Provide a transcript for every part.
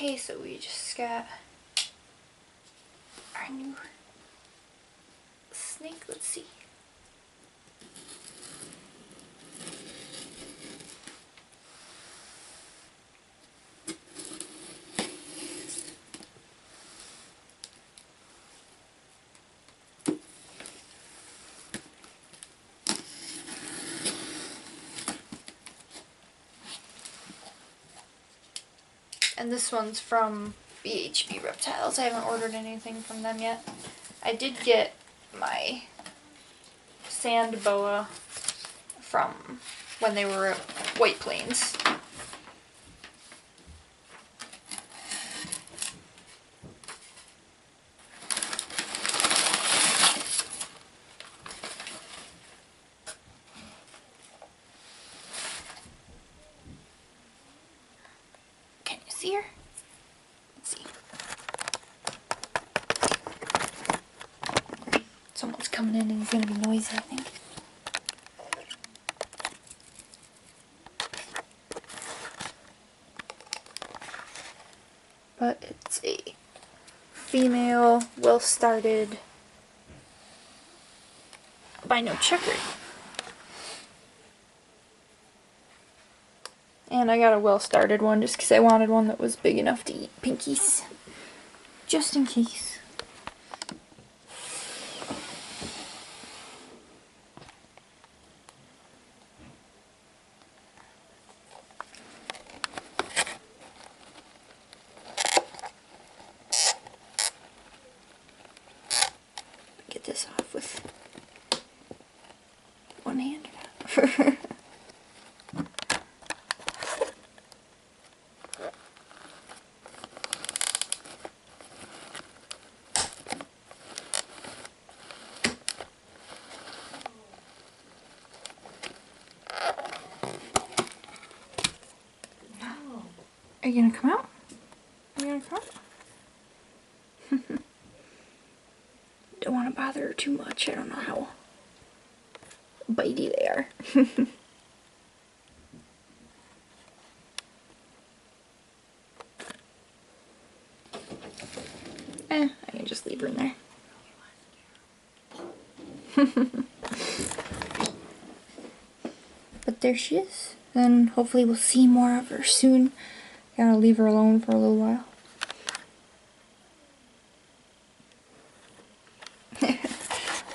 Okay, so we just got our new snake. Let's see. And this one's from BHB Reptiles. I haven't ordered anything from them yet. I did get my sand boa from when they were at White Plains. See her? Let's see. Someone's coming in and he's gonna be noisy, I think. But it's a female, well-started albino checkered. And I got a well-started one just because I wanted one that was big enough to eat pinkies. Just in case. Get this off with one hand. Are you gonna come out? Are you gonna come out? Don't want to bother her too much. I don't know how bitey they are. I can just leave her in there. But there she is. Then hopefully we'll see more of her soon. Gotta leave her alone for a little while.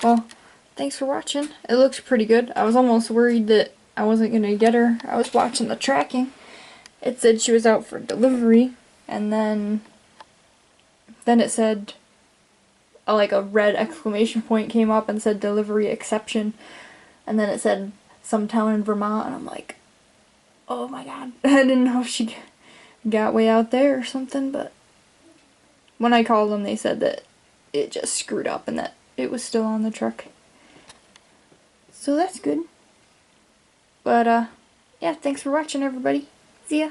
Well, thanks for watching. It looks pretty good. I was almost worried that I wasn't gonna get her. I was watching the tracking. It said she was out for delivery, and then it said like a red exclamation point came up and said delivery exception, and then it said some town in Vermont, and I'm like, oh my god. I didn't know if she got way out there or something, but when I called them they said that it just screwed up and that it was still on the truck. So that's good. But yeah, thanks for watching everybody. See ya.